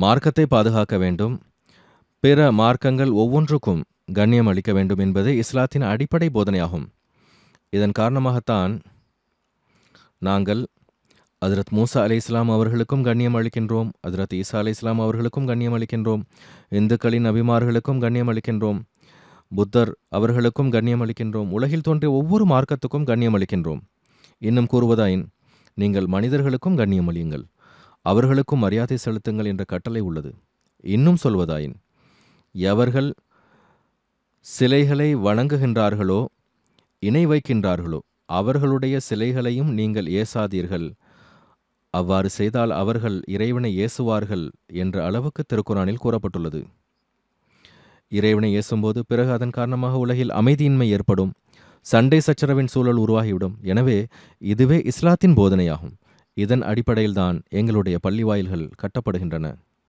மார்க்கத்தை பாதுகாக்க வேண்டும், பிற மார்க்கங்கள் ஒவ்வொன்றுக்கும் கண்ணியம் அளிக்க வேண்டும் என்பது இஸ்லாத்தின் அடிப்படை போதனையாகும். இதன் காரணமாகத்தான் நாங்கள் ஹஜ்ரத் மூசா அலைஹிஸ்ஸலாம் அவர்களுக்கும் கண்ணியம் அளிக்கின்றோம், ஹஜ்ரத் ஈசா அலைஹிஸ்ஸலாம் அவர்களுக்கும் கண்ணியம் அளிக்கின்றோம், இந்துக்களின் நபிமார்களுக்கும் கண்ணியம் அளிக்கின்றோம், புத்தர் அவர்களுக்கும் கண்ணியம் அளிக்கின்றோம், உலகில் தோன்றிய ஒவ்வொரு மார்க்கத்துக்கும் கண்ணியம் அளிக்கின்றோம். இன்னும் கூறுவதாயின், நீங்கள் மனிதர்களுக்கும் கண்ணியம் அளியுங்கள், அவர்களுக்கும் மரியாதை செலுத்துங்கள் என்ற கட்டளை உள்ளது. இன்னும் சொல்வதாயின், எவர்கள் சிலைகளை வணங்குகின்றார்களோ, இணை வைக்கின்றார்களோ, அவர்களுடைய சிலைகளையும் நீங்கள் ஏசாதீர்கள். அவ்வாறு செய்தால் அவர்கள் இறைவனை ஏசுவார்கள் என்ற அளவுக்கு திருக்குரானில் கூறப்பட்டுள்ளது. இறைவனை ஏசும்போது பிறகு அதன் காரணமாக உலகில் அமைதியின்மை ஏற்படும், சண்டை சச்சரவின் சூழல் உருவாகிவிடும். எனவே இதுவே இஸ்லாத்தின் போதனையாகும். இதன் அடிப்படையில்தான் எங்களுடைய பள்ளி வாயில்கள் கட்டப்படுகின்றன.